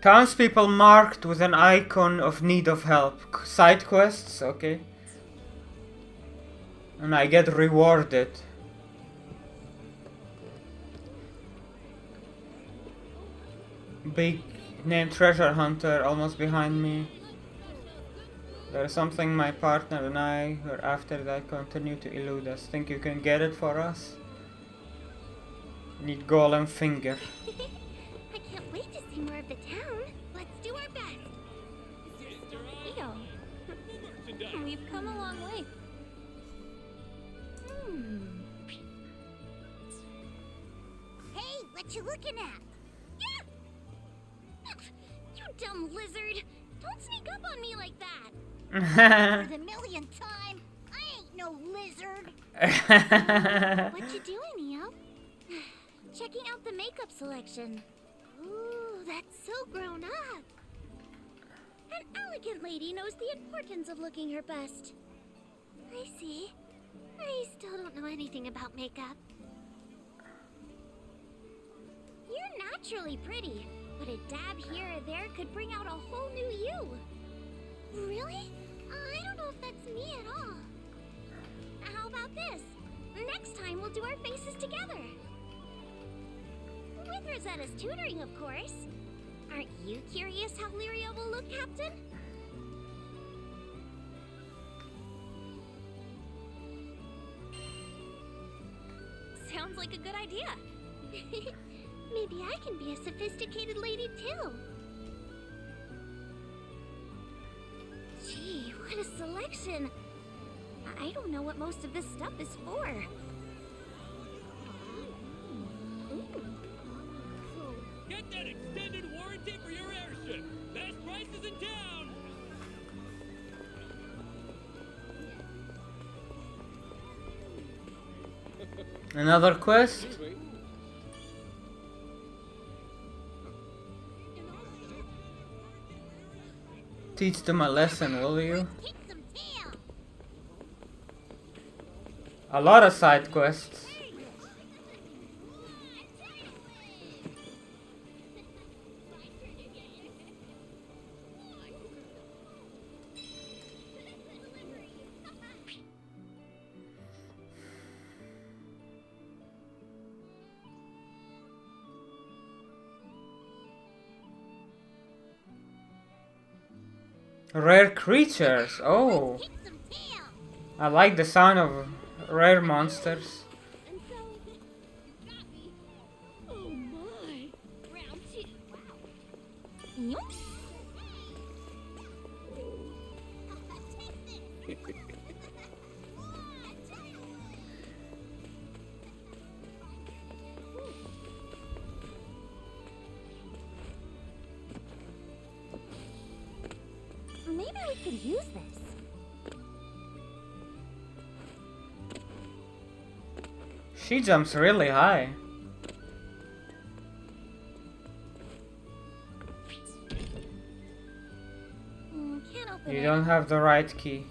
Townspeople marked with an icon of need of help. Side quests, okay. And I get rewarded. Big name treasure hunter almost behind me. There's something my partner and I are after that continue to elude us. Think you can get it for us? Need golem finger. I can't wait to see more of the town. Let's do our best. Yo, we've come a long way. Hey, what you looking at? Yeah! You dumb lizard! Don't sneak up on me like that! For the millionth time, I ain't no lizard! What you doing, Neo? Checking out the makeup selection. Ooh, that's so grown up. An elegant lady knows the importance of looking her best. I see. I still don't know anything about makeup. You're naturally pretty, but a dab here or there could bring out a whole new you. Really? I don't know if that's me at all. How about this? Next time we'll do our faces together. With Rosetta's tutoring, of course. Aren't you curious how Lyria will look, Captain? Sounds like a good idea. Maybe I can be a sophisticated lady too. Gee, what a selection. I don't know what most of this stuff is for. Get that extended warranty for your airship. Best prices in town. Another quest? Teach them a lesson, will you? A lot of side quests. Rare creatures, oh. I like the sound of rare monsters. Oh my. Round 2. Wow. Maybe we could use this. She jumps really high. Can't open You it. don't have the right key.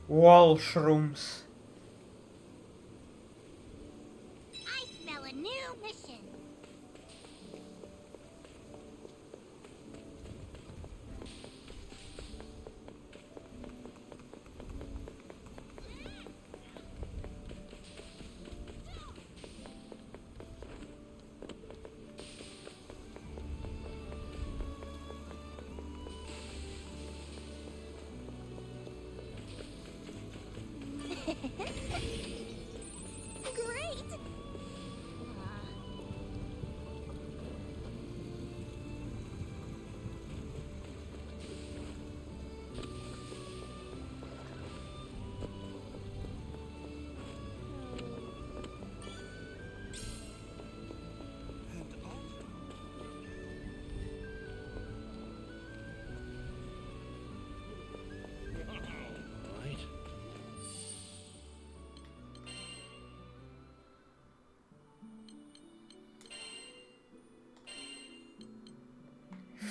Wall shrooms. I smell a new mission.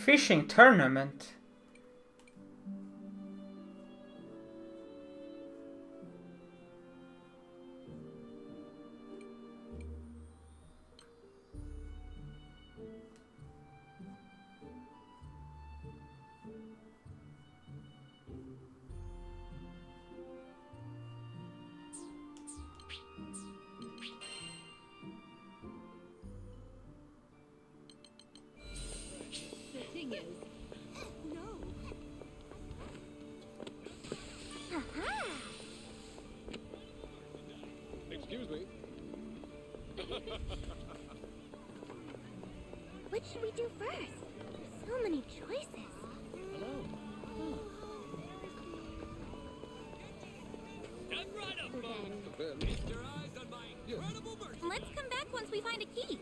fishing tournament. The thing is, no. Aha! Excuse me. What should we do first? So many choices. Step right up, folks. Then Keep your eyes on my incredible merch. Let's come back once we find a key.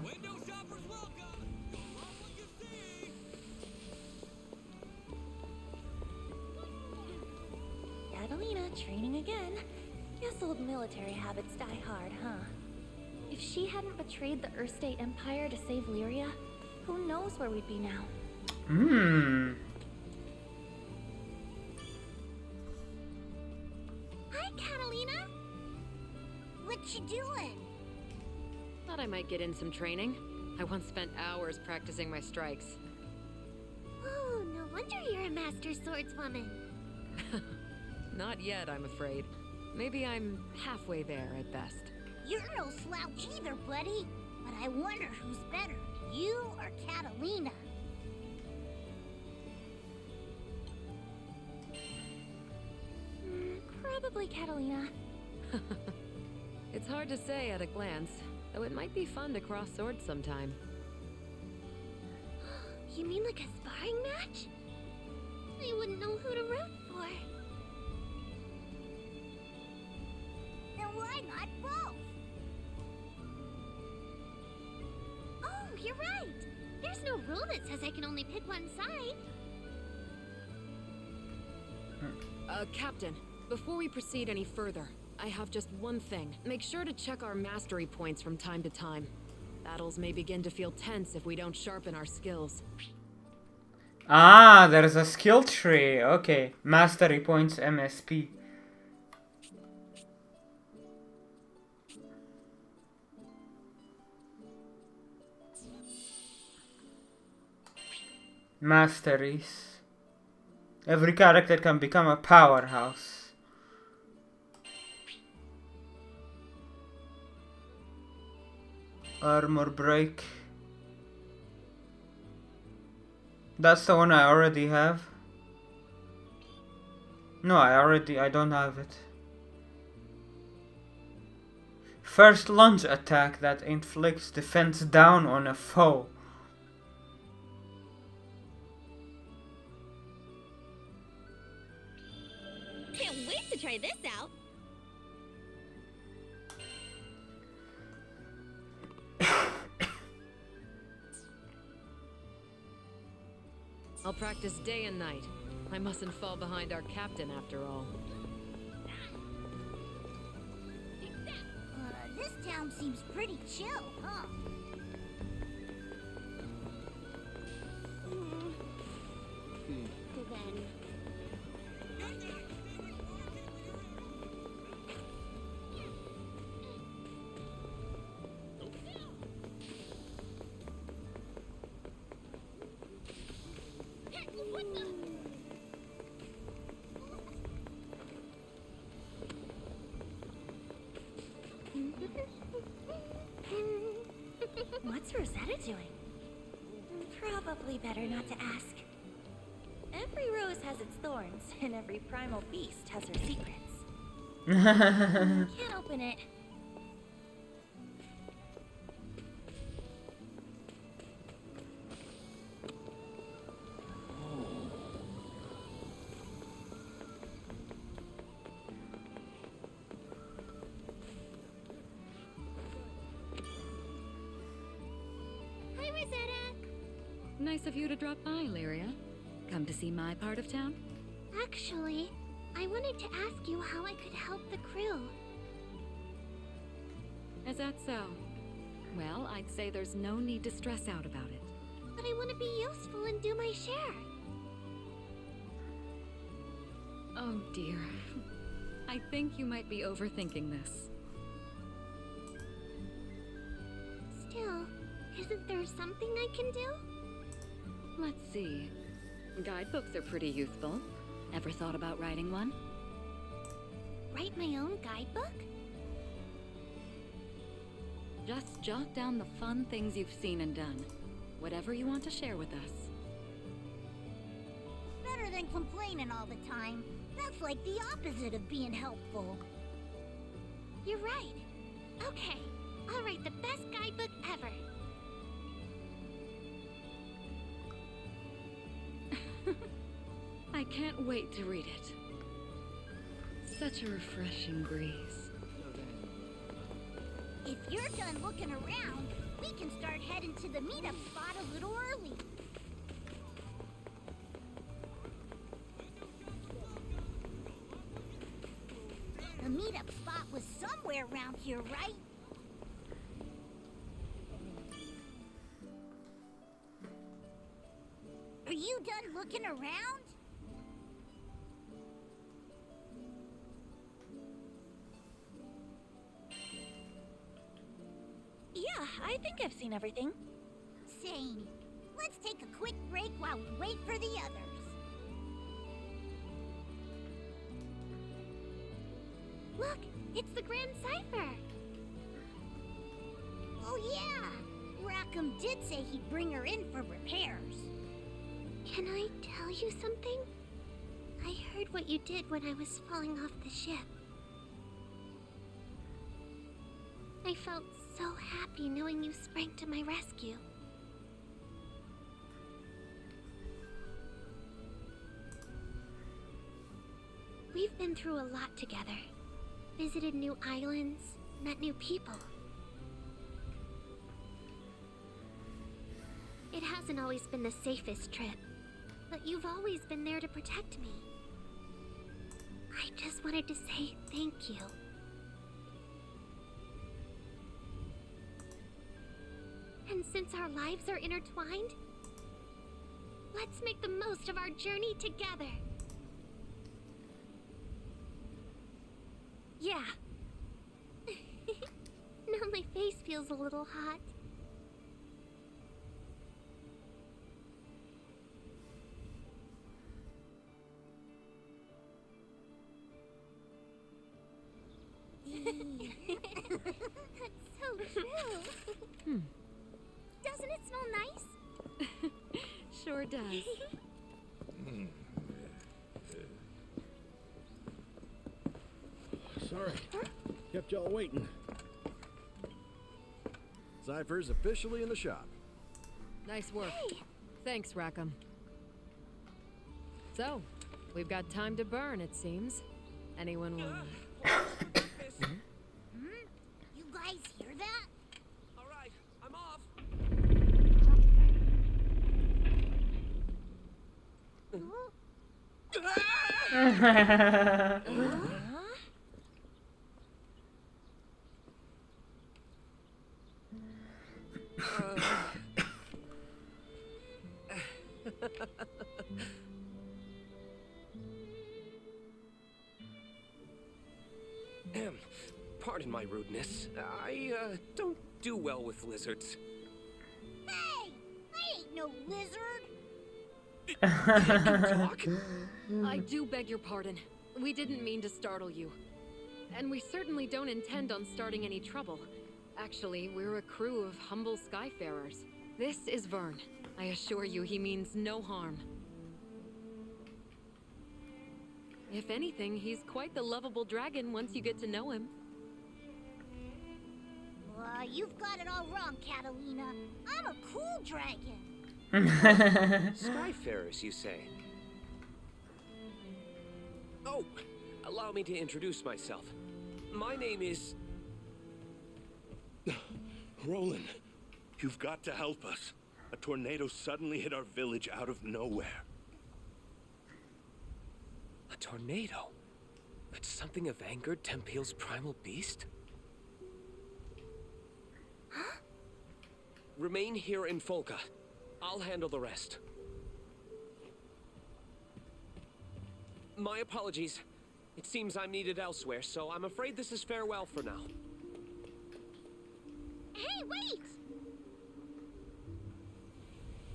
Window shoppers welcome. Don't love what you see. Catalina training again. Guess old military habits die hard, huh? If she hadn't betrayed the Earth State Empire to save Lyria, who knows where we'd be now? Hmm. Hi, Catalina. What you doing? Thought I might get in some training. I once spent hours practicing my strikes. Oh, no wonder you're a master swordswoman. Not yet, I'm afraid. Maybe I'm halfway there at best. You're no slouch either, buddy. But I wonder who's better, you or Catalina? Probably Catalina. It's hard to say at a glance, though it might be fun to cross swords sometime. You mean like a sparring match? I wouldn't know who to root for. Then why not both? Oh, you're right. There's no rule that says I can only pick one side. Captain, before we proceed any further, I have just one thing. Make sure to check our mastery points from time to time. Battles may begin to feel tense if we don't sharpen our skills. Ah, there's a skill tree. Okay. Mastery points MSP. Masteries. Every character can become a powerhouse. Armor break. That's the one I already have. No, I don't have it. First lunge attack that inflicts defense down on a foe. Can't wait to try this out. I'll practice day and night. I mustn't fall behind our captain after all. This town seems pretty chill, huh? Then. What the? What's Rosetta doing? Probably better not to ask. Every rose has its thorns, and every primal beast has her secrets. Can't open it. Hi, Rosetta. nice of you to drop by, Lyria. Come to see my part of town? Actually, I wanted to ask you how I could help the crew. Is that so? I'd say there's no need to stress out about it. But I want to be useful and do my share. Oh dear. I think you might be overthinking this. Still, isn't there something I can do? Let's see. Guidebooks are pretty useful. Ever thought about writing one? Write my own guidebook? Just jot down the fun things you've seen and done. Whatever you want to share with us. Better than complaining all the time. That's like the opposite of being helpful. You're right. Okay, I'll write the best guidebook ever. I can't wait to read it. Such a refreshing breeze. If you're done looking around, we can start heading to the meetup spot a little early. The meetup spot was somewhere around here, right? Are you done looking around? Yeah, I think I've seen everything. Same. Let's take a quick break while we wait for the others. Look, it's the Grand Cipher. Oh yeah, Rackham did say he'd bring her in for repairs. Can I tell you something? I heard what you did when I was falling off the ship. I felt so happy knowing you sprang to my rescue. We've been through a lot together. Visited new islands, met new people. It hasn't always been the safest trip, but you've always been there to protect me. I just wanted to say thank you. And since our lives are intertwined, let's make the most of our journey together. Yeah. Now my face feels a little hot. That's so true. Doesn't it smell nice? Sure does. Sorry, kept y'all waiting. Cypher's officially in the shop. Nice work. Hey. Thanks, Rackham. So, we've got time to burn, it seems. Anyone want... You guys hear that? All right, I'm off. Pardon my rudeness. I don't do well with lizards. Hey! I ain't no lizard! Talk? I do beg your pardon. We didn't mean to startle you. And we certainly don't intend on starting any trouble. Actually, we're a crew of humble skyfarers. This is Vern. I assure you he means no harm. If anything, he's quite the lovable dragon once you get to know him. You've got it all wrong, Catalina. I'm a cool dragon. Skyfarers, you say? Oh, allow me to introduce myself. My name is... Roland, you've got to help us. A tornado suddenly hit our village out of nowhere. A tornado? Could something have angered Tempeal's primal beast? Remain here in Folka. I'll handle the rest. My apologies. It seems I'm needed elsewhere, so I'm afraid this is farewell for now. Hey, wait!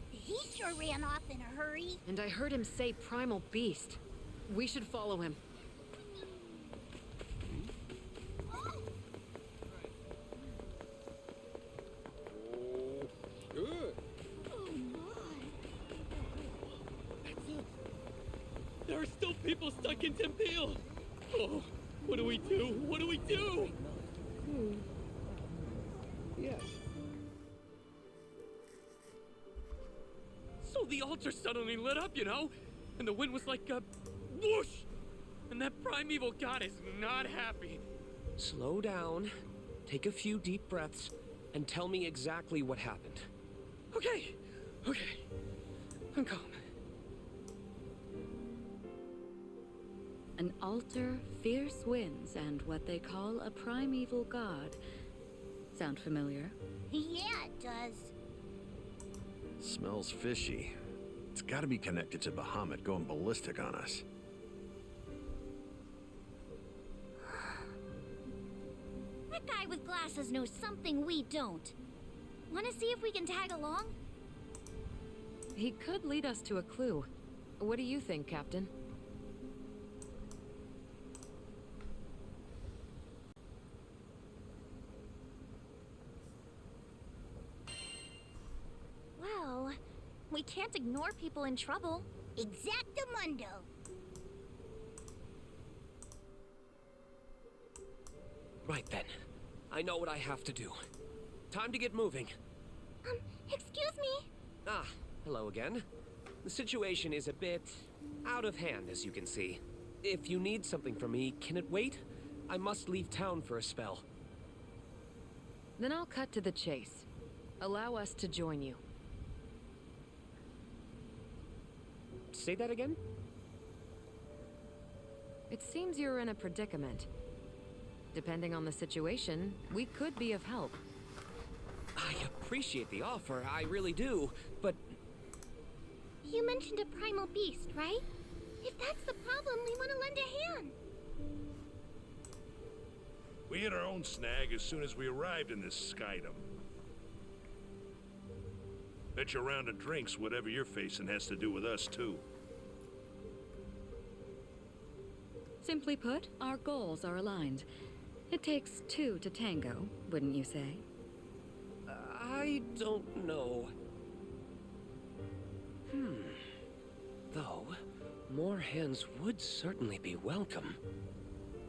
He sure ran off in a hurry. And I heard him say Primal Beast. We should follow him. Good. Oh my. That's it. There are still people stuck in Tempeal. Oh, what do we do? What do we do? Yes. So the altar suddenly lit up, you know? And the wind was like a whoosh! And that primeval god is not happy. Slow down, take a few deep breaths, and tell me exactly what happened. Okay, I'm calm. An altar, fierce winds, and what they call a primeval god. Sound familiar? Yeah, it does. Smells fishy. It's gotta be connected to Bahamut going ballistic on us. That guy with glasses knows something we don't. Wanna see if we can tag along? He could lead us to a clue. What do you think, Captain? Well, we can't ignore people in trouble. Exactamundo. Right then. I know what I have to do. Time to get moving. Excuse me? Ah, hello again. The situation is a bit out of hand, as you can see. If you need something from me, can it wait? I must leave town for a spell. Then I'll cut to the chase. Allow us to join you. Say that again? It seems you're in a predicament. Depending on the situation, we could be of help. I appreciate the offer, I really do, but You mentioned a primal beast, right? If that's the problem, we want to lend a hand. We hit our own snag as soon as we arrived in this skydom. Bet your round of drinks whatever you're facing has to do with us, too. Simply put, our goals are aligned. It takes two to tango, wouldn't you say? I don't know. Though, more hands would certainly be welcome.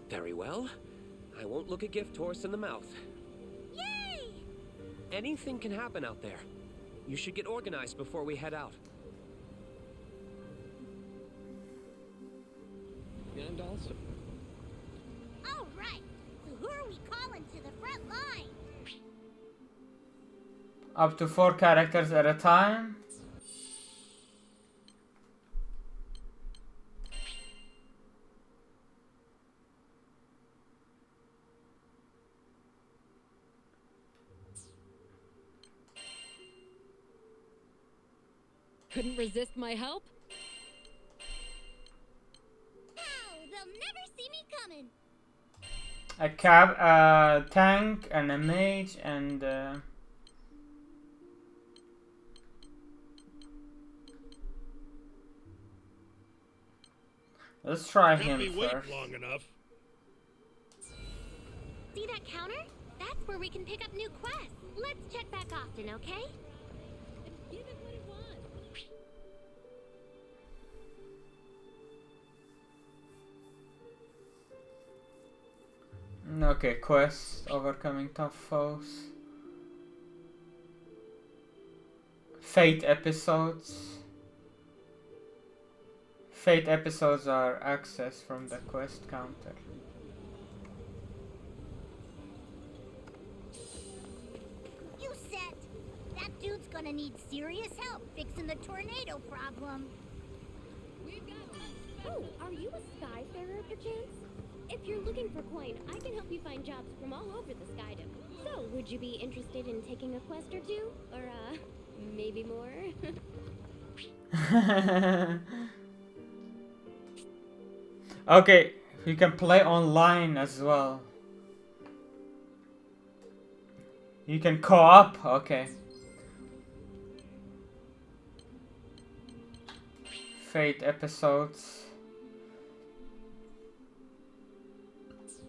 Very well. I won't look a gift horse in the mouth. Yay! Anything can happen out there. You should get organized before we head out. And also, All right. So who are we calling to the front line? Up to 4 characters at a time. Couldn't resist my help? Now they'll never see me coming. A tank, and a mage, and let's try Can't him be waiting first. long enough. See that counter? That's where we can pick up new quests. Let's check back often, okay? Give it what it wants. Okay, quests, overcoming tough foes. Fate episodes. Fate episodes are accessed from the quest counter. You set. That dude's gonna need serious help fixing the tornado problem. Oh, are you a Skyfarer, perchance? If you're looking for coin, I can help you find jobs from all over the Skydom. So, would you be interested in taking a quest or two? Or, maybe more? Okay, you can play online as well. You can co-op, okay. Fate episodes.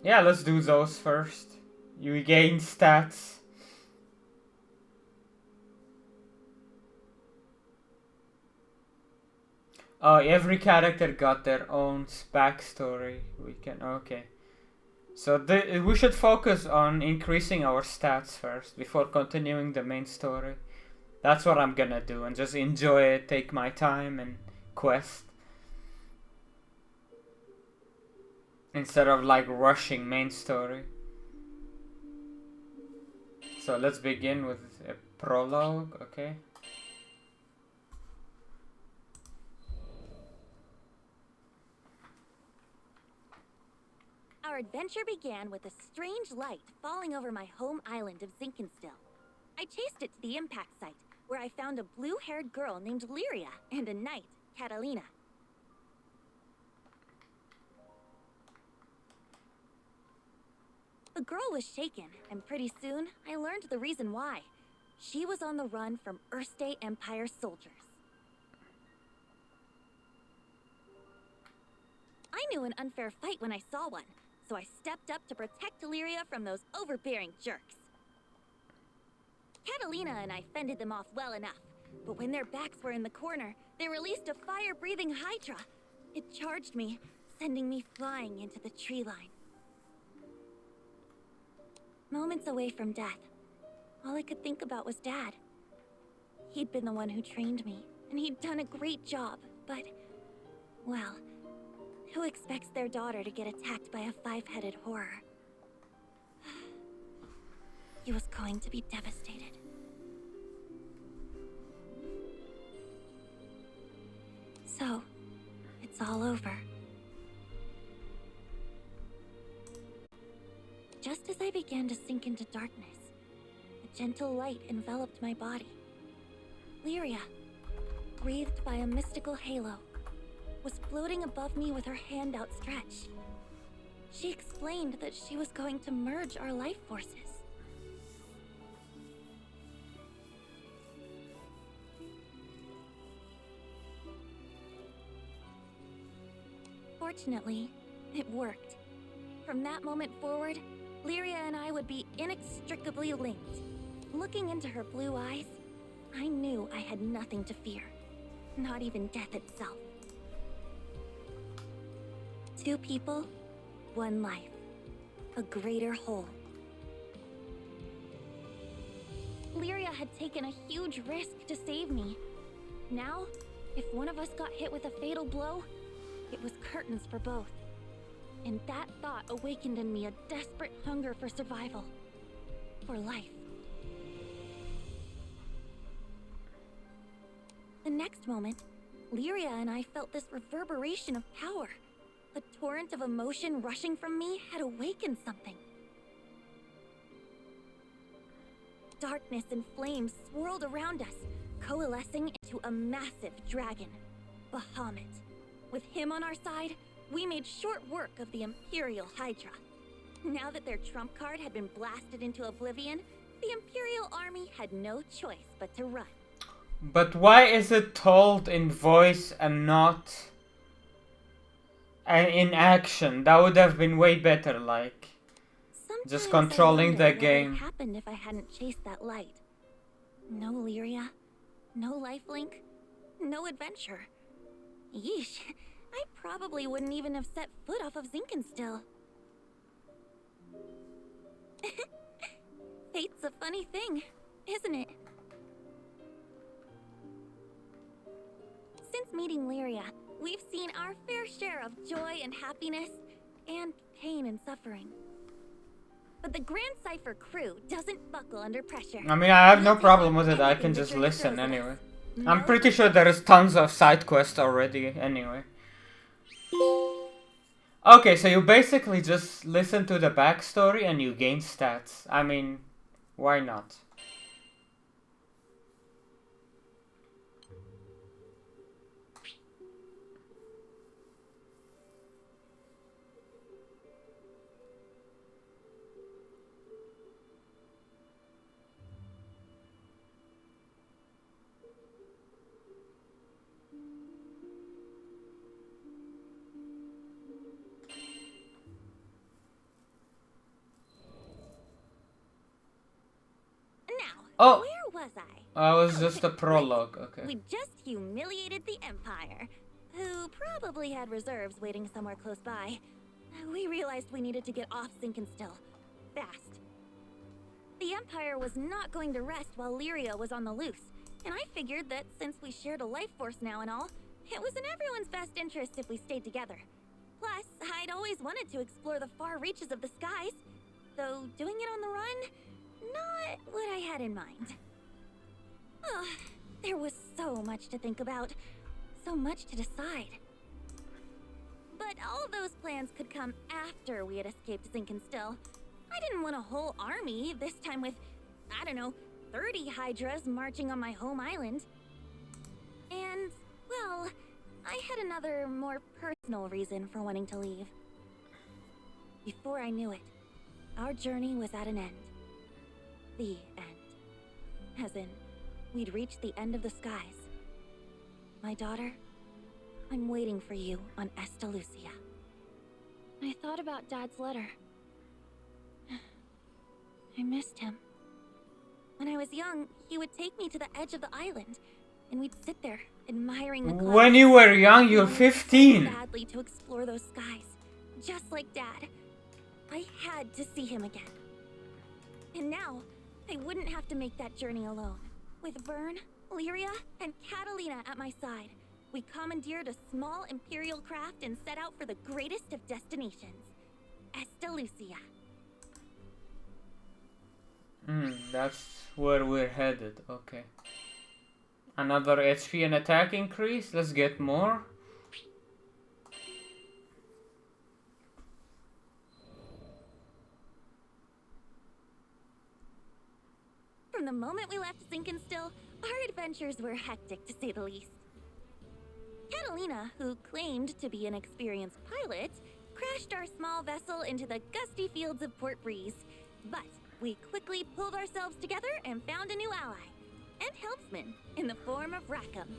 Yeah, let's do those first. You gain stats. Oh, every character got their own backstory. We can, okay. So we should focus on increasing our stats first before continuing the main story. That's what I'm gonna do and just enjoy it, take my time and quest. Instead of like rushing main story. So let's begin with a prologue, okay? Our adventure began with a strange light falling over my home island of Zinkenstill. I chased it to the impact site, where I found a blue-haired girl named Lyria and a knight, Catalina. The girl was shaken, and pretty soon I learned the reason why. She was on the run from Erste Empire soldiers. I knew an unfair fight when I saw one, so I stepped up to protect Lyria from those overbearing jerks. Catalina and I fended them off well enough, but when their backs were in the corner, they released a fire-breathing Hydra. It charged me, sending me flying into the tree line. Moments away from death, all I could think about was Dad. He'd been the one who trained me, and he'd done a great job, but, well, who expects their daughter to get attacked by a five-headed horror? He was going to be devastated. So, it's all over. Just as I began to sink into darkness, a gentle light enveloped my body. Lyria, wreathed by a mystical halo, was floating above me with her hand outstretched. She explained that she was going to merge our life forces. Fortunately, it worked. From that moment forward, Lyria and I would be inextricably linked. Looking into her blue eyes, I knew I had nothing to fear, not even death itself. Two people, one life, a greater whole. Lyria had taken a huge risk to save me. Now, if one of us got hit with a fatal blow, it was curtains for both. And that thought awakened in me a desperate hunger for survival. For life. The next moment, Lyria and I felt this reverberation of power. The torrent of emotion rushing from me had awakened something. Darkness and flames swirled around us, coalescing into a massive dragon, Bahamut. With him on our side, we made short work of the Imperial Hydra. Now that their trump card had been blasted into oblivion, the Imperial army had no choice but to run. But why is it told in voice and not in action? That would have been way better, like Sometimes just controlling the what would game. have happened if I hadn't chased that light? No Lyria, no lifelink, no adventure. Yeesh, I probably wouldn't even have set foot off of Zinkenstill. Fate's a funny thing, isn't it? Since meeting Lyria, we've seen our fair share of joy and happiness, and pain and suffering. But the Grand Cipher crew doesn't buckle under pressure. I mean, I have no problem with it. I can just listen anyway. I'm pretty sure there is tons of side quests already anyway. Okay, so you basically just listen to the backstory and you gain stats. I mean, Why not? Now, Oh! where was I? I was just a prologue, okay. We just humiliated the Empire, who probably had reserves waiting somewhere close by. We realized we needed to get off Zinkenstill. Fast. The Empire was not going to rest while Lyria was on the loose, and I figured that since we shared a life force now and all, it was in everyone's best interest if we stayed together. Plus, I'd always wanted to explore the far reaches of the skies, though doing it on the run, not what I had in mind. Oh, there was so much to think about, so much to decide. But all of those plans could come after we had escaped Zinkenstill. I didn't want a whole army, this time with, I don't know, 30 Hydras marching on my home island. And, well, I had another, more personal reason for wanting to leave. Before I knew it, our journey was at an end. The end. As in, we'd reached the end of the skies. My daughter, I'm waiting for you on Estalucia. I thought about Dad's letter. I missed him. When I was young, he would take me to the edge of the island, and we'd sit there, admiring the clouds. When you were young, you're 15. Badly to explore those skies, just like Dad. I had to see him again. And now, I wouldn't have to make that journey alone. With Vern, Lyria, and Catalina at my side, we commandeered a small Imperial craft and set out for the greatest of destinations, Estalucia. That's where we're headed, okay. Another HP and attack increase, let's get more. From the moment we left Zinkenstill, our adventures were hectic to say the least. Catalina, who claimed to be an experienced pilot, crashed our small vessel into the gusty fields of Port Breeze. But we quickly pulled ourselves together and found a new ally, and helpsman, in the form of Rackham.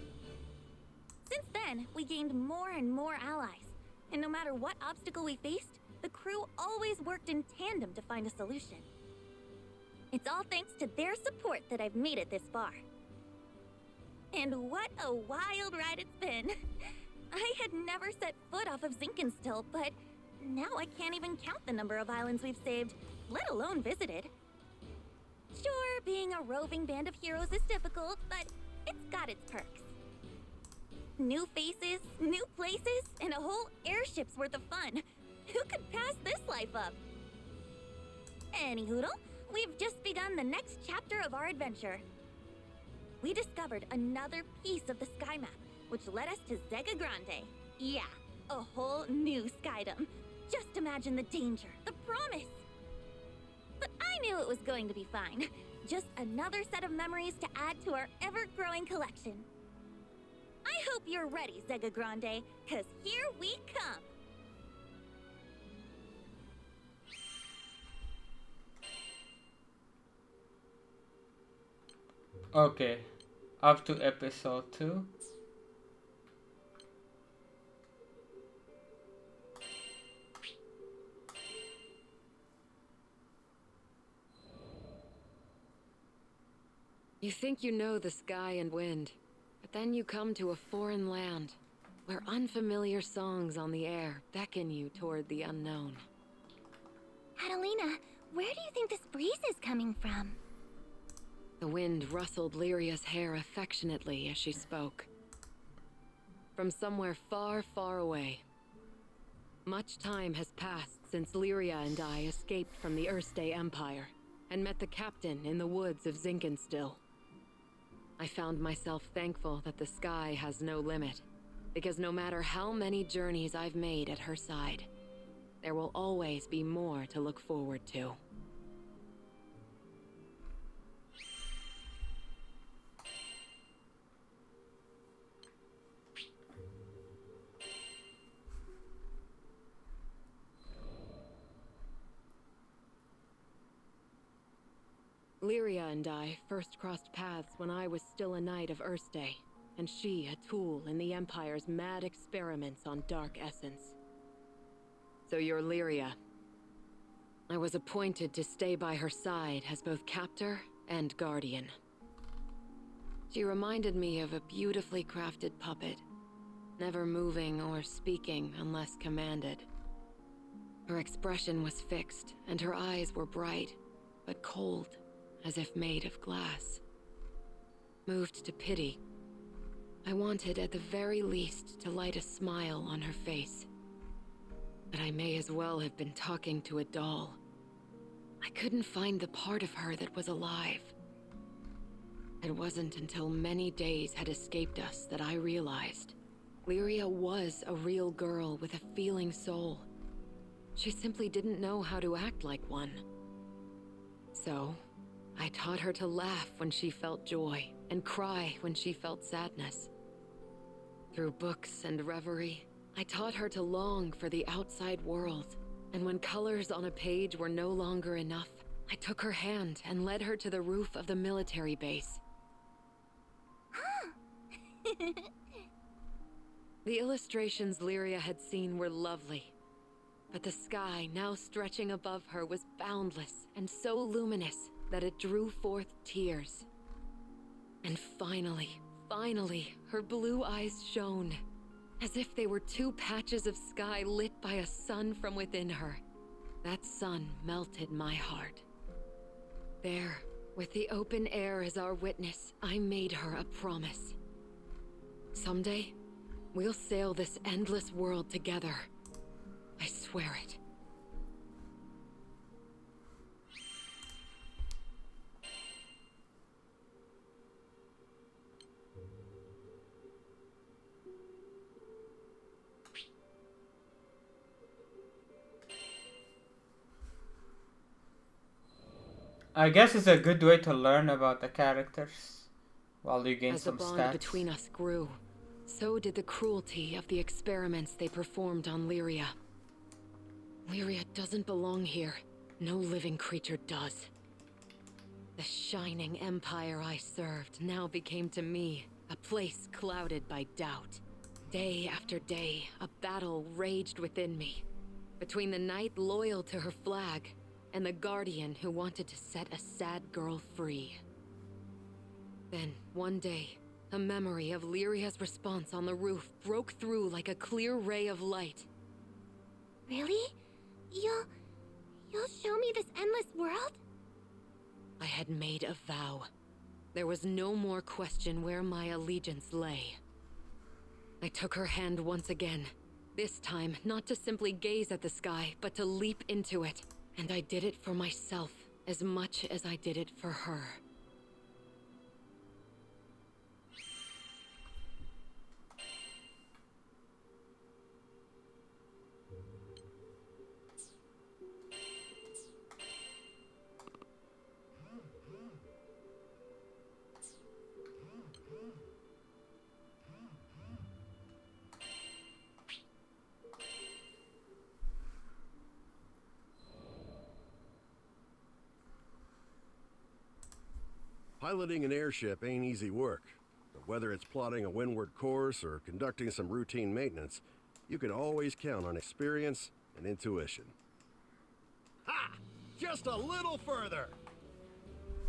Since then, we gained more and more allies, and no matter what obstacle we faced, the crew always worked in tandem to find a solution. It's all thanks to their support that I've made it this far. And what a wild ride it's been. I had never set foot off of Zinkenstill, but now I can't even count the number of islands we've saved, let alone visited. Sure, being a roving band of heroes is difficult, but it's got its perks. New faces, new places, and a whole airship's worth of fun. Who could pass this life up? Anyhoodle, we've just begun the next chapter of our adventure. We discovered another piece of the sky map, which led us to Zega Grande. Yeah, a whole new skydom. Just imagine the danger, the promise. But I knew it was going to be fine. Just another set of memories to add to our ever-growing collection. I hope you're ready, Zega Grande, 'cause here we come. Okay, up to episode 2. You think you know the sky and wind, but then you come to a foreign land where unfamiliar songs on the air beckon you toward the unknown. Catalina, where do you think this breeze is coming from? The wind rustled Lyria's hair affectionately as she spoke. From somewhere far, far away. Much time has passed since Lyria and I escaped from the Erste Empire and met the captain in the woods of Zinkenstill. I found myself thankful that the sky has no limit, because no matter how many journeys I've made at her side, there will always be more to look forward to. Lyria and I first crossed paths when I was still a knight of Erste, and she a tool in the Empire's mad experiments on dark essence. So you're Lyria. I was appointed to stay by her side as both captor and guardian. She reminded me of a beautifully crafted puppet, never moving or speaking unless commanded. Her expression was fixed, and her eyes were bright, but cold, as if made of glass. Moved to pity, I wanted at the very least to light a smile on her face. But I may as well have been talking to a doll. I couldn't find the part of her that was alive. It wasn't until many days had escaped us that I realized Lyria was a real girl with a feeling soul. She simply didn't know how to act like one. So, I taught her to laugh when she felt joy and cry when she felt sadness. Through books and reverie, I taught her to long for the outside world, and when colors on a page were no longer enough, I took her hand and led her to the roof of the military base. The illustrations Lyria had seen were lovely, but the sky now stretching above her was boundless and so luminous that it drew forth tears. And finally, her blue eyes shone, as if they were two patches of sky lit by a sun from within her. That sun melted my heart. There, with the open air as our witness, I made her a promise. Someday, we'll sail this endless world together. I swear it. I guess it's a good way to learn about the characters while you gain some stats. As the bond between us grew, so did the cruelty of the experiments they performed on Lyria. Lyria doesn't belong here. No living creature does. The shining empire I served now became to me a place clouded by doubt. Day after day, a battle raged within me, between the knight loyal to her flag and the guardian who wanted to set a sad girl free. Then, one day, a memory of Lyria's response on the roof broke through like a clear ray of light. Really? You'll show me this endless world? I had made a vow. There was no more question where my allegiance lay. I took her hand once again, this time not to simply gaze at the sky, but to leap into it. And I did it for myself as much as I did it for her. Piloting an airship ain't easy work, but whether it's plotting a windward course or conducting some routine maintenance, you can always count on experience and intuition. Ha! Just a little further!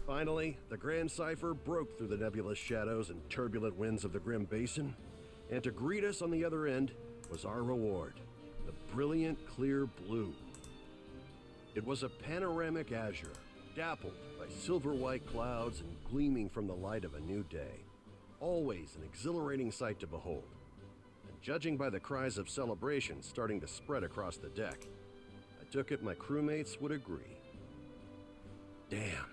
Finally, the Grand Cipher broke through the nebulous shadows and turbulent winds of the Grim Basin, and to greet us on the other end was our reward, the brilliant clear blue. It was a panoramic azure, dappled by silver-white clouds and gleaming from the light of a new day. Always an exhilarating sight to behold. And judging by the cries of celebration starting to spread across the deck, I took it my crewmates would agree. Damn,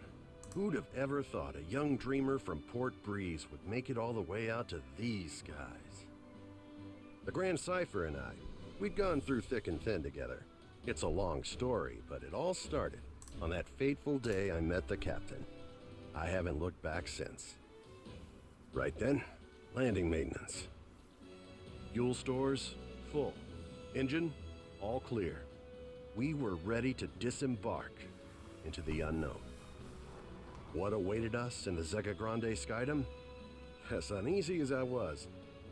who'd have ever thought a young dreamer from Port Breeze would make it all the way out to these skies? The Grand Cipher and I, we'd gone through thick and thin together. It's a long story, but it all started on that fateful day I met the captain. I haven't looked back since. Right then, landing maintenance. Fuel stores, full. Engine, all clear. We were ready to disembark into the unknown. what awaited us in the Zega Grande Skydom? As uneasy as I was,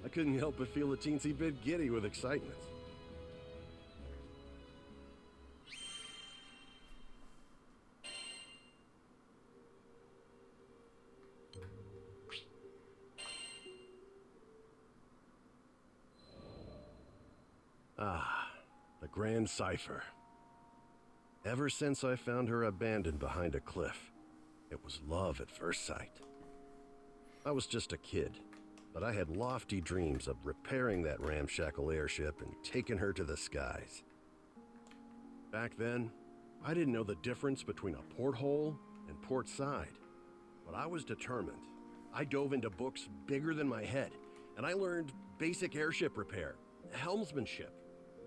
I couldn't help but feel a teensy bit giddy with excitement. Ah, the Grand Cipher. Ever since I found her abandoned behind a cliff, it was love at first sight. I was just a kid, but I had lofty dreams of repairing that ramshackle airship and taking her to the skies. Back then, I didn't know the difference between a porthole and port side, but I was determined. I dove into books bigger than my head, and I learned basic airship repair, helmsmanship,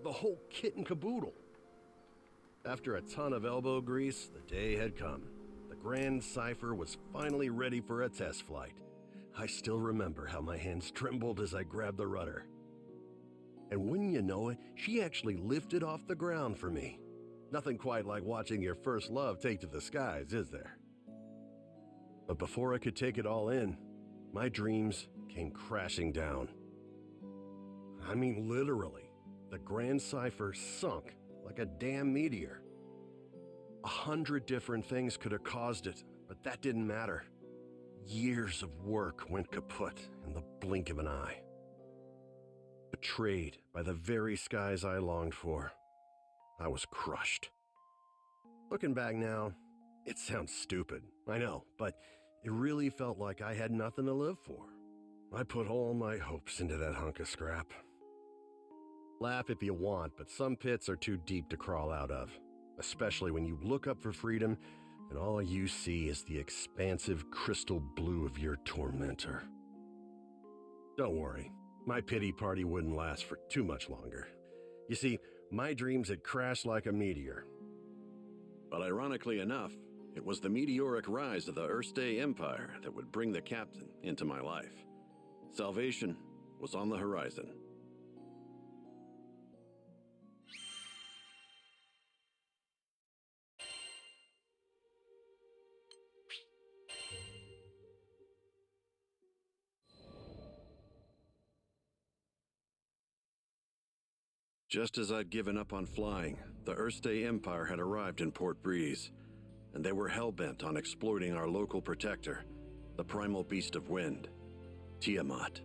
the whole kit and caboodle. After a ton of elbow grease, the day had come. The Grand Cipher was finally ready for a test flight. I still remember how my hands trembled as I grabbed the rudder. And wouldn't you know it, she actually lifted off the ground for me. Nothing quite like watching your first love take to the skies, is there? But before I could take it all in, my dreams came crashing down. I mean, literally, the Grand Cipher sunk like a damn meteor. 100 different things could have caused it, but that didn't matter. Years of work went kaput in the blink of an eye. Betrayed by the very skies I longed for, I was crushed. Looking back now, it sounds stupid, I know, but it really felt like I had nothing to live for. I put all my hopes into that hunk of scrap. Laugh if you want, but some pits are too deep to crawl out of, especially when you look up for freedom and all you see is the expansive crystal blue of your tormentor. Don't worry, my pity party wouldn't last for too much longer. You see, my dreams had crashed like a meteor. But ironically enough, it was the meteoric rise of the Erste Empire that would bring the captain into my life. Salvation was on the horizon. Just as I'd given up on flying, the Erste Empire had arrived in Port Breeze, and they were hell-bent on exploiting our local protector, the primal beast of wind, Tiamat.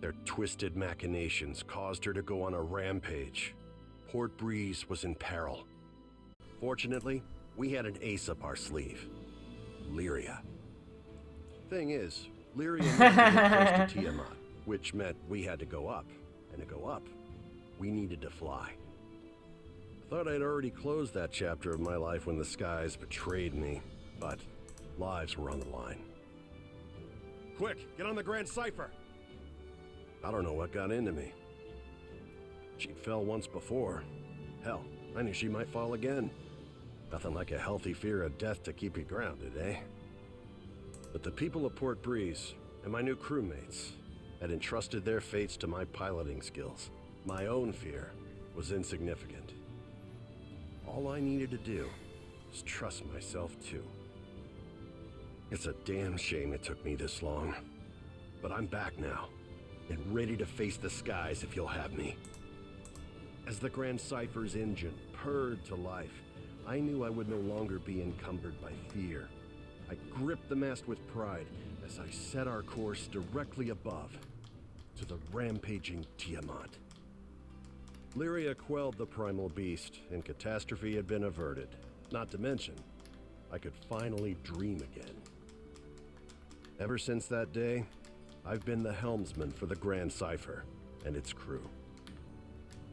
Their twisted machinations caused her to go on a rampage. Port Breeze was in peril. Fortunately, we had an ace up our sleeve, Lyria. Thing is, Lyria needed to get close to Tiamat, which meant we had to go up, and to go up, we needed to fly. I thought I'd already closed that chapter of my life when the skies betrayed me, but lives were on the line. Quick, get on the Grand Cipher! I don't know what got into me. She fell once before. Hell, I knew she might fall again. Nothing like a healthy fear of death to keep you grounded, eh? But the people of Port Breeze and my new crewmates had entrusted their fates to my piloting skills. My own fear was insignificant. All I needed to do was trust myself too. It's a damn shame it took me this long, but I'm back now and ready to face the skies if you'll have me. As the Grand Cipher's engine purred to life, I knew I would no longer be encumbered by fear. I gripped the mast with pride as I set our course directly above to the rampaging Tiamat. Lyria quelled the primal beast, and catastrophe had been averted. Not to mention, I could finally dream again. Ever since that day, I've been the helmsman for the Grand Cipher and its crew.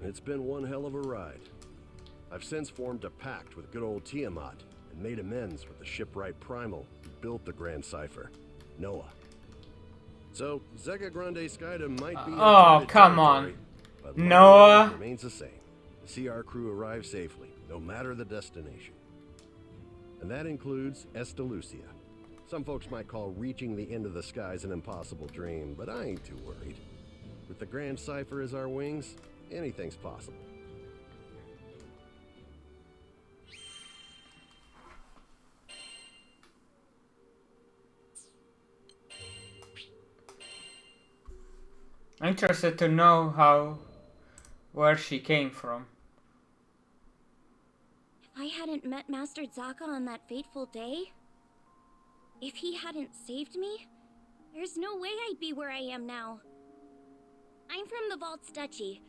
It's been one hell of a ride. I've since formed a pact with good old Tiamat and made amends with the shipwright primal who built the Grand Cipher, Noah. So, Zega Grande Skydom might be oh, come on. But Noah remains the same. To see our crew arrive safely, no matter the destination. And that includes Estalucia. Some folks might call reaching the end of the skies an impossible dream, but I ain't too worried. With the Grand Cipher as our wings, anything's possible. Interested to know where she came from. If I hadn't met Master Zaka on that fateful day, if he hadn't saved me, there's no way I'd be where I am now. I'm from the Vaults Duchy,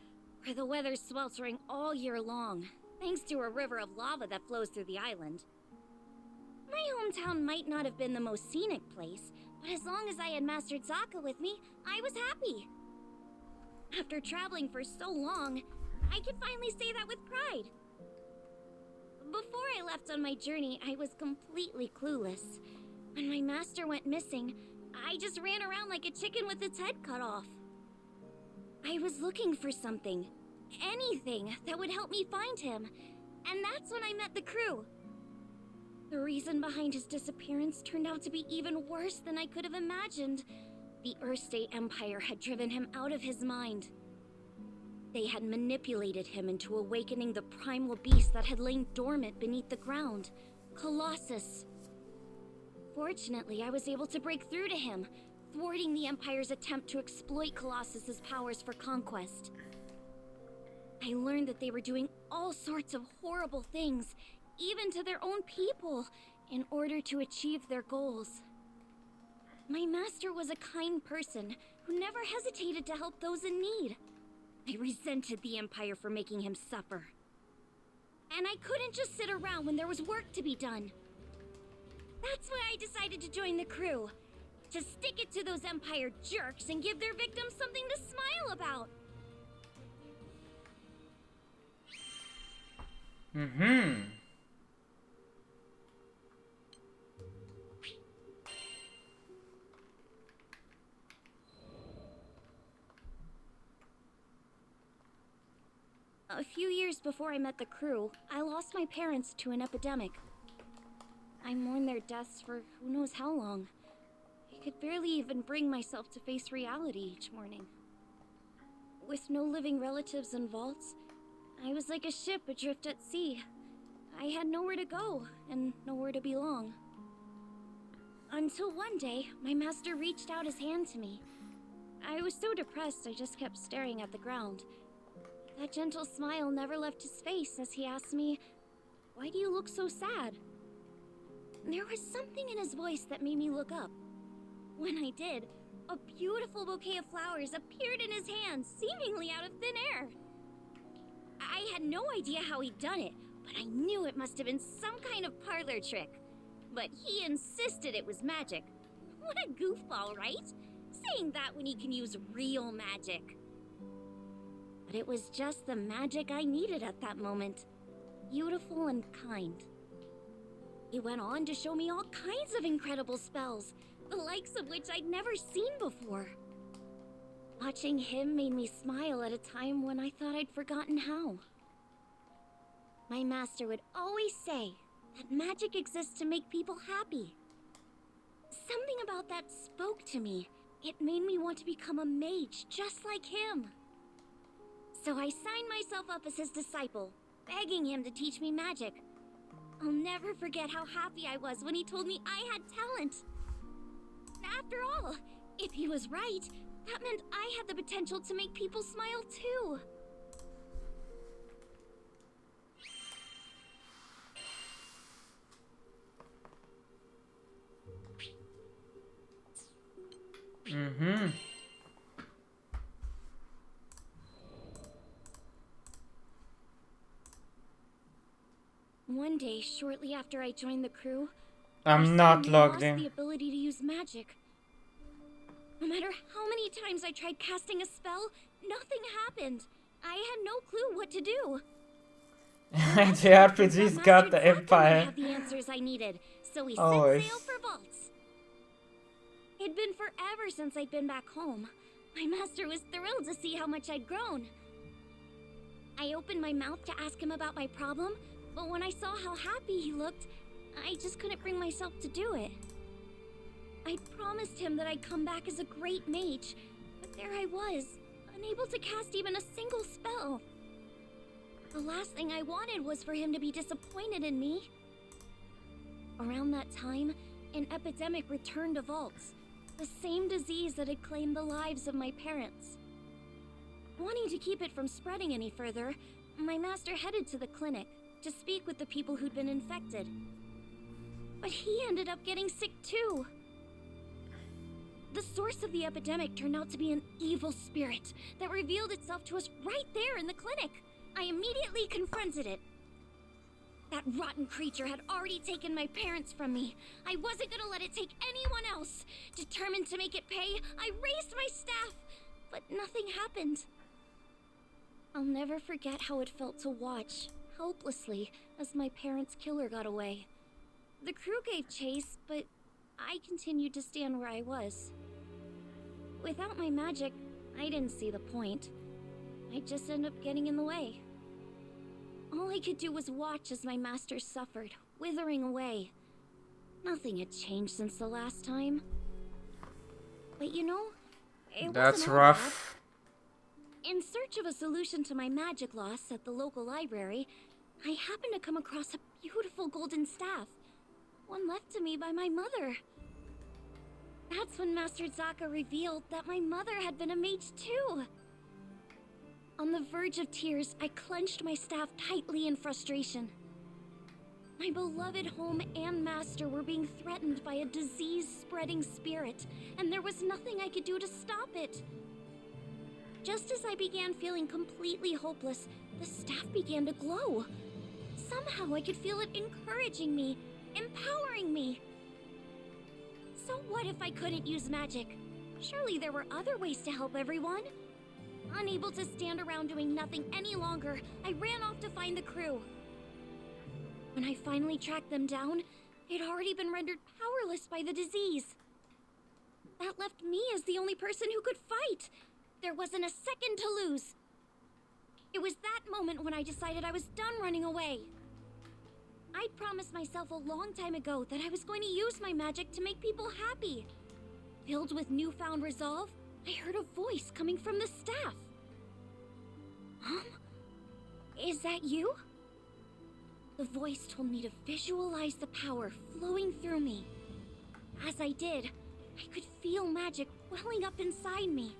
where the weather's sweltering all year long, thanks to a river of lava that flows through the island. My hometown might not have been the most scenic place, but as long as I had Master Zaka with me, I was happy. After traveling for so long, I could finally say that with pride. Before I left on my journey, I was completely clueless. When my master went missing, I just ran around like a chicken with its head cut off. I was looking for something, anything that would help me find him, and that's when I met the crew. The reason behind his disappearance turned out to be even worse than I could have imagined. The Earthstate Empire had driven him out of his mind. They had manipulated him into awakening the primal beast that had lain dormant beneath the ground, Colossus. Fortunately, I was able to break through to him, thwarting the Empire's attempt to exploit Colossus's powers for conquest. I learned that they were doing all sorts of horrible things, even to their own people, in order to achieve their goals. My master was a kind person who never hesitated to help those in need. I resented the Empire for making him suffer. And I couldn't just sit around when there was work to be done. That's why I decided to join the crew. To stick it to those Empire jerks and give their victims something to smile about. A few years before I met the crew, I lost my parents to an epidemic. I mourned their deaths for who knows how long. I could barely even bring myself to face reality each morning. With no living relatives in vaults, I was like a ship adrift at sea. I had nowhere to go and nowhere to belong. Until one day, my master reached out his hand to me. I was so depressed I just kept staring at the ground. That gentle smile never left his face as he asked me, "Why do you look so sad?" There was something in his voice that made me look up. When I did, a beautiful bouquet of flowers appeared in his hands, seemingly out of thin air. I had no idea how he'd done it, but I knew it must have been some kind of parlor trick. But he insisted it was magic. What a goofball, right? Saying that when he can use real magic. But it was just the magic I needed at that moment. Beautiful and kind. He went on to show me all kinds of incredible spells, the likes of which I'd never seen before. Watching him made me smile at a time when I thought I'd forgotten how. My master would always say that magic exists to make people happy. Something about that spoke to me. It made me want to become a mage just like him. So I signed myself up as his disciple, begging him to teach me magic. I'll never forget how happy I was when he told me I had talent. After all, if he was right, that meant I had the potential to make people smile too. One day, shortly after I joined the crew, I'm not logged I lost the in. ability to use magic. No matter how many times I tried casting a spell, nothing happened. I had no clue what to do. JRPG's got the Empire. Have the answers I needed, so we set Always. sail for Vaults. It'd been forever since I'd been back home. My master was thrilled to see how much I'd grown. I opened my mouth to ask him about my problem, but when I saw how happy he looked, I just couldn't bring myself to do it. I'd promised him that I'd come back as a great mage, but there I was, unable to cast even a single spell. The last thing I wanted was for him to be disappointed in me. Around that time, an epidemic returned to Vaults, the same disease that had claimed the lives of my parents. Wanting to keep it from spreading any further, my master headed to the clinic to speak with the people who'd been infected. But he ended up getting sick too. The source of the epidemic turned out to be an evil spirit that revealed itself to us right there in the clinic. I immediately confronted it. That rotten creature had already taken my parents from me. I wasn't gonna let it take anyone else. Determined to make it pay, I raised my staff, but nothing happened. I'll never forget how it felt to watch, helplessly, as my parents' killer got away. The crew gave chase, but I continued to stand where I was. Without my magic, I didn't see the point. I'd just end up getting in the way. All I could do was watch as my master suffered, withering away. Nothing had changed since the last time. But you know, it That's wasn't all rough. bad. In search of a solution to my magic loss at the local library, I happened to come across a beautiful golden staff. One left to me by my mother. That's when Master Zaka revealed that my mother had been a mage too. On the verge of tears, I clenched my staff tightly in frustration. My beloved home and master were being threatened by a disease-spreading spirit, and there was nothing I could do to stop it. Just as I began feeling completely hopeless, the staff began to glow. Somehow I could feel it encouraging me, empowering me. So what if I couldn't use magic? Surely there were other ways to help everyone. Unable to stand around doing nothing any longer, I ran off to find the crew. When I finally tracked them down, they'd already been rendered powerless by the disease. That left me as the only person who could fight. There wasn't a second to lose. It was that moment when I decided I was done running away. I'd promised myself a long time ago that I was going to use my magic to make people happy. Filled with newfound resolve, I heard a voice coming from the staff. Is that you? The voice told me to visualize the power flowing through me. As I did, I could feel magic welling up inside me,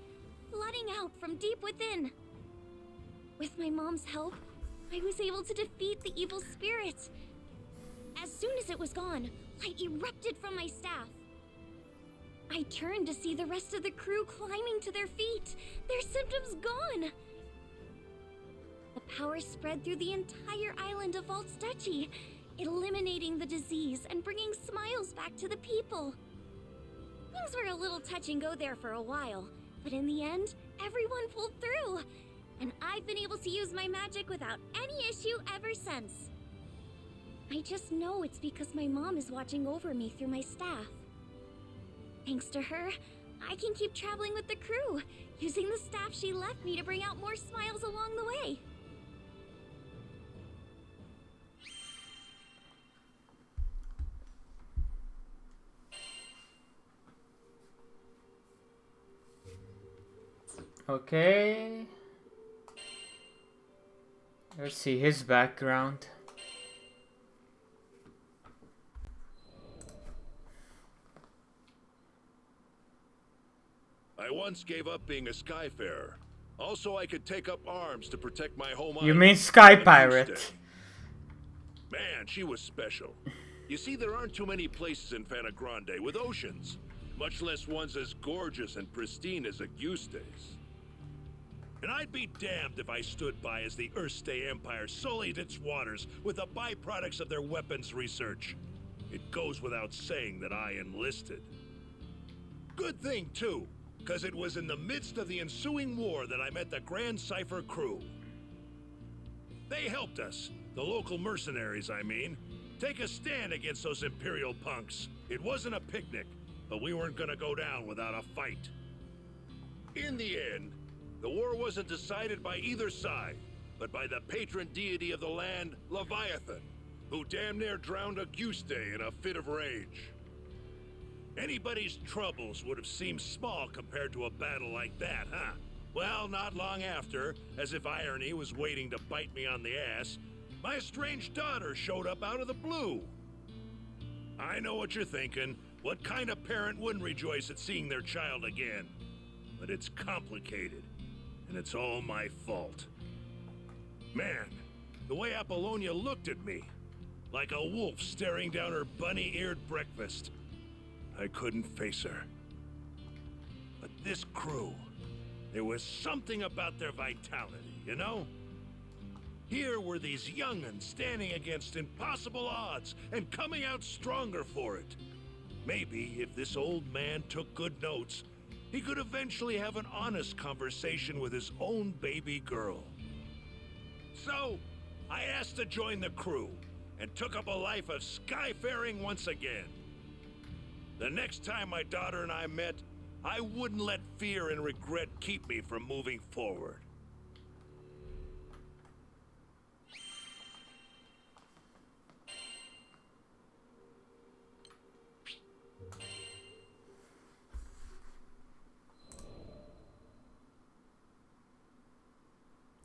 flooding out from deep within. With my mom's help, I was able to defeat the evil spirit. As soon as it was gone, light erupted from my staff. I turned to see the rest of the crew climbing to their feet, their symptoms gone. The power spread through the entire island of Altsteci, eliminating the disease and bringing smiles back to the people. Things were a little touch and go there for a while, but in the end, everyone pulled through, and I've been able to use my magic without any issue ever since. I just know it's because my mom is watching over me through my staff. Thanks to her, I can keep traveling with the crew, using the staff she left me to bring out more smiles along the way. Okay. Let's see his background. I once gave up being a skyfarer. Also, I could take up arms to protect my home island. You mean Sky on a Pirate? Tuesday. Man, she was special. You see, there aren't too many places in Fana Grande with oceans, much less ones as gorgeous and pristine as Auguste's. And I'd be damned if I stood by as the Erste Empire sullied its waters with the byproducts of their weapons research. It goes without saying that I enlisted. Good thing, too, because it was in the midst of the ensuing war that I met the Grand Cipher crew. They helped us, the local mercenaries, I mean, take a stand against those Imperial punks. It wasn't a picnic, but we weren't gonna go down without a fight. In the end, the war wasn't decided by either side, but by the patron deity of the land, Leviathan, who damn near drowned Auguste in a fit of rage. Anybody's troubles would have seemed small compared to a battle like that, huh? Well, not long after, as if irony was waiting to bite me on the ass, my estranged daughter showed up out of the blue. I know what you're thinking. What kind of parent wouldn't rejoice at seeing their child again? But it's complicated. and it's all my fault. Man, the way Apollonia looked at me, like a wolf staring down her bunny-eared breakfast. I couldn't face her. But this crew, there was something about their vitality, you know? Here were these young'uns standing against impossible odds and coming out stronger for it. Maybe if this old man took good notes, he could eventually have an honest conversation with his own baby girl. So, I asked to join the crew, and took up a life of skyfaring once again. The next time my daughter and I met, I wouldn't let fear and regret keep me from moving forward.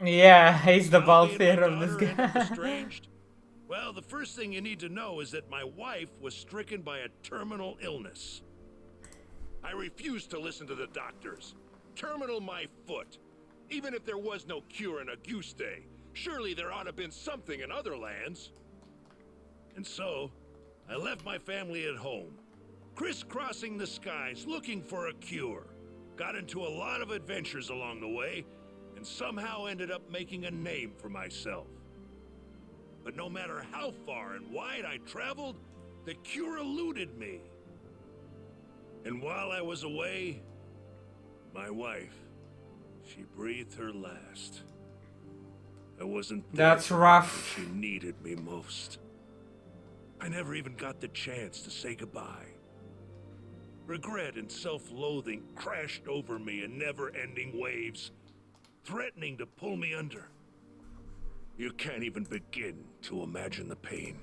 Yeah, he's the How me and Balthier my of this daughter ended guy. estranged? Well, the first thing you need to know is that my wife was stricken by a terminal illness. I refused to listen to the doctors. Terminal my foot. Even if there was no cure in Auguste, surely there ought to have been something in other lands. And so, I left my family at home, crisscrossing the skies looking for a cure. Got into a lot of adventures along the way, and somehow ended up making a name for myself. But no matter how far and wide I traveled, the cure eluded me. And while I was away, my wife, she breathed her last. I wasn't there That's for her rough. when she needed me most. I never even got the chance to say goodbye. Regret and self-loathing crashed over me in never-ending waves, threatening to pull me under. You can't even begin to imagine the pain.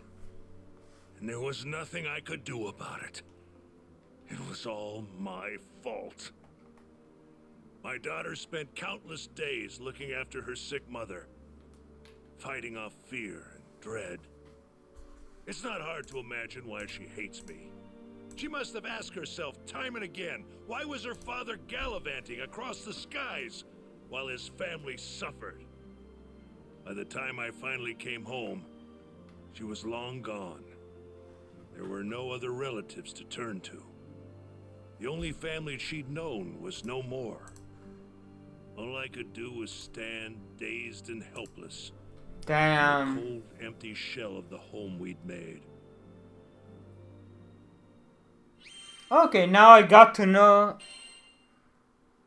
And there was nothing I could do about it. It was all my fault. My daughter spent countless days looking after her sick mother, fighting off fear and dread. It's not hard to imagine why she hates me. She must have asked herself time and again, why was her father gallivanting across the skies while his family suffered? By the time I finally came home, she was long gone. There were no other relatives to turn to. The only family she'd known was no more. All I could do was stand dazed and helpless in the Damn. cold, empty shell of the home we'd made. Okay, now I got to know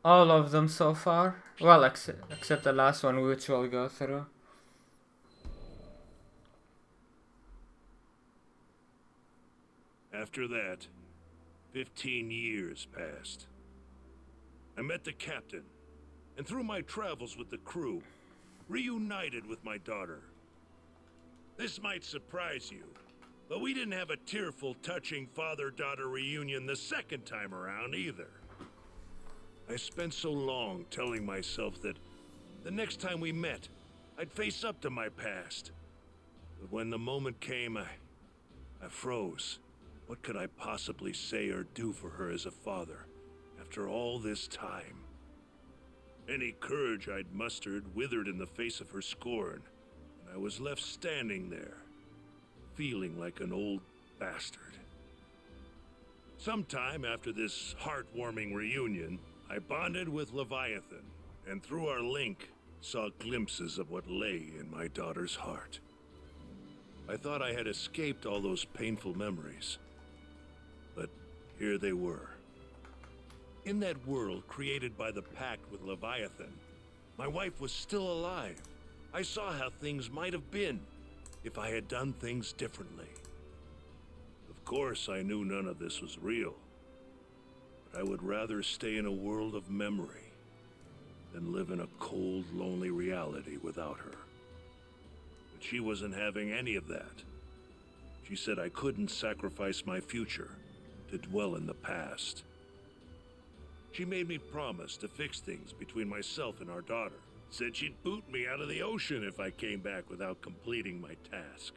all of them so far. Well, except the last one, which we'll go through. After that, 15 years passed. I met the captain, and through my travels with the crew, reunited with my daughter. This might surprise you, but we didn't have a tearful, touching father-daughter reunion the second time around either. I spent so long telling myself that the next time we met, I'd face up to my past. But when the moment came, I froze. What could I possibly say or do for her as a father, after all this time? Any courage I'd mustered withered in the face of her scorn, and I was left standing there, feeling like an old bastard. Sometime after this heartwarming reunion, I bonded with Leviathan, and through our link, saw glimpses of what lay in my daughter's heart. I thought I had escaped all those painful memories. But here they were. In that world created by the pact with Leviathan, my wife was still alive. I saw how things might have been if I had done things differently. Of course, I knew none of this was real, but I would rather stay in a world of memory than live in a cold, lonely reality without her. But she wasn't having any of that. She said I couldn't sacrifice my future to dwell in the past. She made me promise to fix things between myself and our daughter. Said she'd boot me out of the ocean if I came back without completing my task.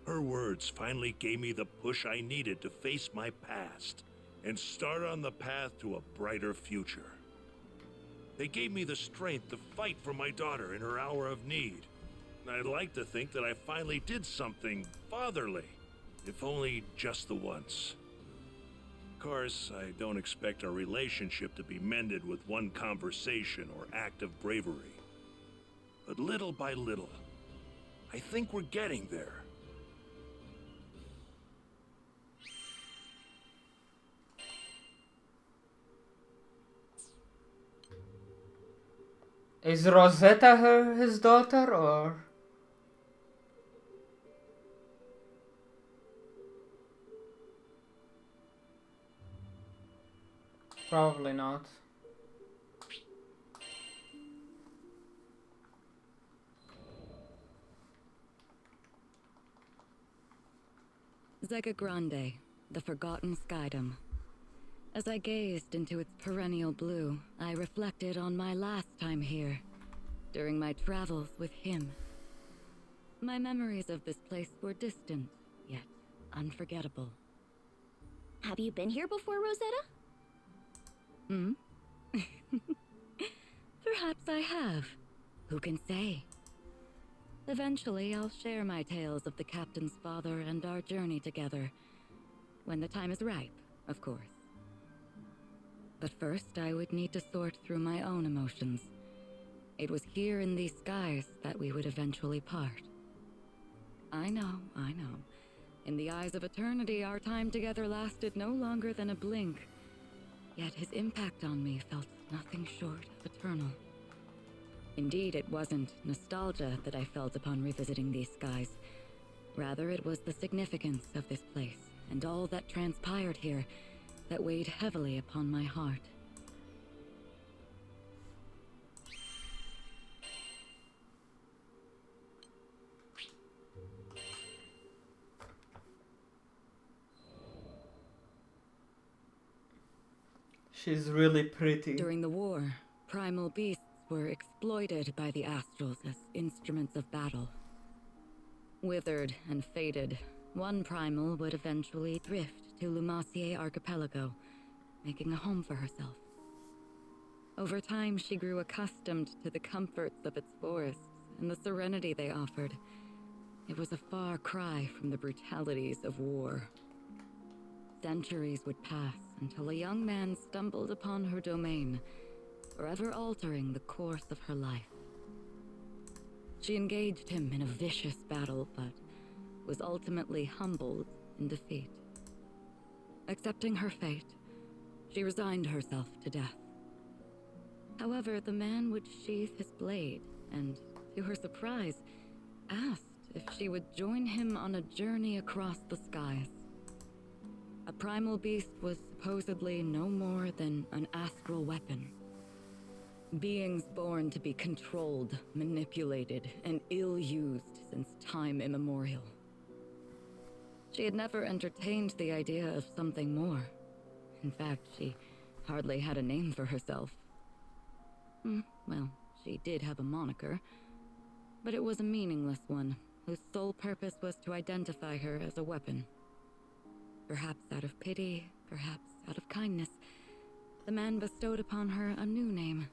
Her words finally gave me the push I needed to face my past and start on the path to a brighter future. They gave me the strength to fight for my daughter in her hour of need. And I'd like to think that I finally did something fatherly, if only just the once. Of course, I don't expect our relationship to be mended with one conversation or act of bravery. But little by little, I think we're getting there. Is Rosetta his daughter, or? Probably not. Zega Grande, the Forgotten Skydom. As I gazed into its perennial blue, I reflected on my last time here, during my travels with him. My memories of this place were distant, yet unforgettable. Have you been here before, Rosetta? Hmm? Perhaps I have. Who can say? Eventually, I'll share my tales of the captain's father and our journey together. When the time is ripe, of course. But first, I would need to sort through my own emotions. It was here in these skies that we would eventually part. I know. In the eyes of eternity, our time together lasted no longer than a blink. Yet his impact on me felt nothing short of eternal. Indeed, it wasn't nostalgia that I felt upon revisiting these skies. Rather, it was the significance of this place and all that transpired here that weighed heavily upon my heart. She's really pretty. During the war, primal beasts were exploited by the Astrals as instruments of battle. Withered and faded, one primal would eventually drift to Lumassier Archipelago, making a home for herself. Over time, she grew accustomed to the comforts of its forests and the serenity they offered. It was a far cry from the brutalities of war. Centuries would pass until a young man stumbled upon her domain, forever altering the course of her life. She engaged him in a vicious battle, but was ultimately humbled in defeat. Accepting her fate, she resigned herself to death. However, the man would sheath his blade and, to her surprise, asked if she would join him on a journey across the skies. A primal beast was supposedly no more than an astral weapon. Beings born to be controlled, manipulated, and ill-used since time immemorial. She had never entertained the idea of something more. In fact, she hardly had a name for herself. Well, she did have a moniker, but it was a meaningless one, whose sole purpose was to identify her as a weapon. Perhaps out of pity, perhaps out of kindness, the man bestowed upon her a new name.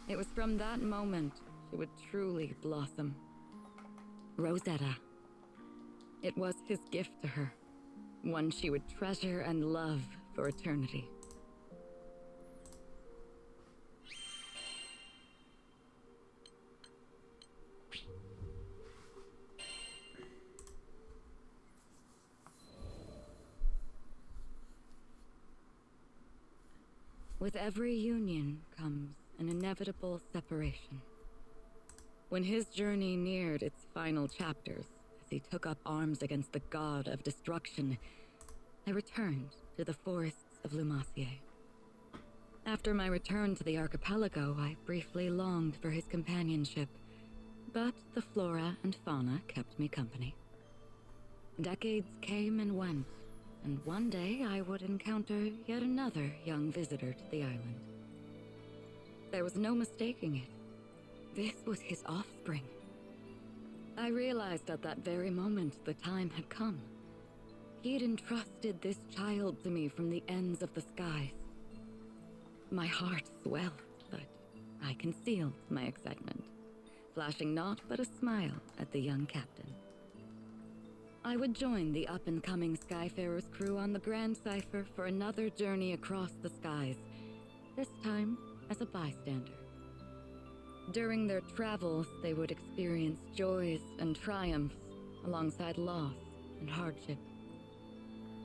It was from that moment she would truly blossom. Rosetta. It was his gift to her, one she would treasure and love for eternity. With every union comes an inevitable separation. When his journey neared its final chapters, as he took up arms against the god of destruction, I returned to the forests of Lumassier. After my return to the archipelago, I briefly longed for his companionship, but the flora and fauna kept me company. Decades came and went, and one day I would encounter yet another young visitor to the island. There was no mistaking it. This was his offspring. I realized at that very moment the time had come. He had entrusted this child to me from the ends of the skies. My heart swelled, but I concealed my excitement, flashing naught but a smile at the young captain. I would join the up-and-coming Skyfarer's crew on the Grand Cipher for another journey across the skies, this time as a bystander. During their travels, they would experience joys and triumphs alongside loss and hardship.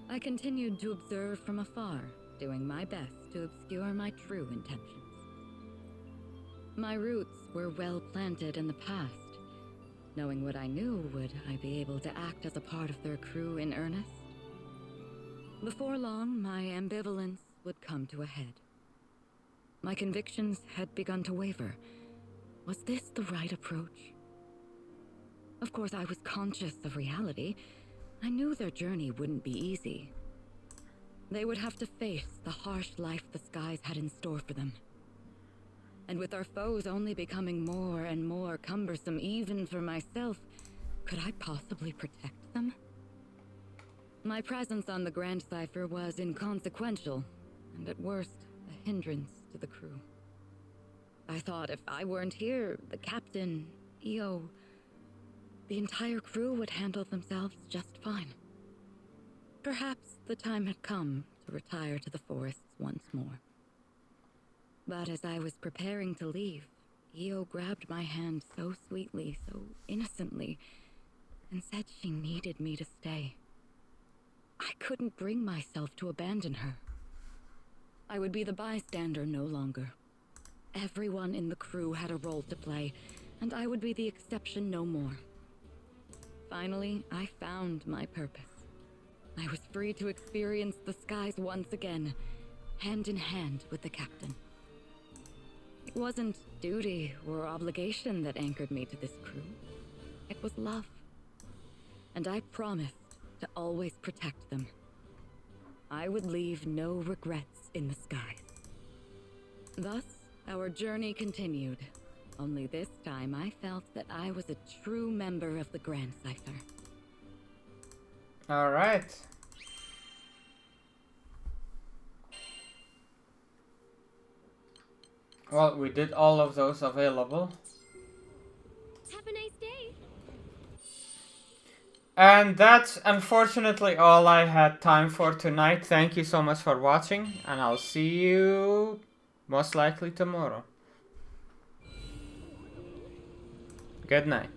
I continued to observe from afar, doing my best to obscure my true intentions. My roots were well planted in the past. Knowing what I knew, would I be able to act as a part of their crew in earnest? Before long, my ambivalence would come to a head. My convictions had begun to waver. Was this the right approach? Of course, I was conscious of reality. I knew their journey wouldn't be easy. They would have to face the harsh life the skies had in store for them. And with our foes only becoming more and more cumbersome even for myself, could I possibly protect them? My presence on the Grand Cipher was inconsequential, and at worst, a hindrance to the crew. I thought if I weren't here, the captain, EO, the entire crew would handle themselves just fine. Perhaps the time had come to retire to the forests once more. But as I was preparing to leave, EO grabbed my hand so sweetly, so innocently, and said she needed me to stay. I couldn't bring myself to abandon her. I would be the bystander no longer. Everyone in the crew had a role to play, and I would be the exception no more. Finally, I found my purpose. I was free to experience the skies once again, hand in hand with the captain. It wasn't duty or obligation that anchored me to this crew. It was love. And I promised to always protect them. I would leave no regrets in the skies. Thus, our journey continued. Only this time I felt that I was a true member of the Grand Cipher. Alright. Well, we did all of those available. Have a nice day. And that's unfortunately all I had time for tonight. Thank you so much for watching, and I'll see you most likely tomorrow. Good night.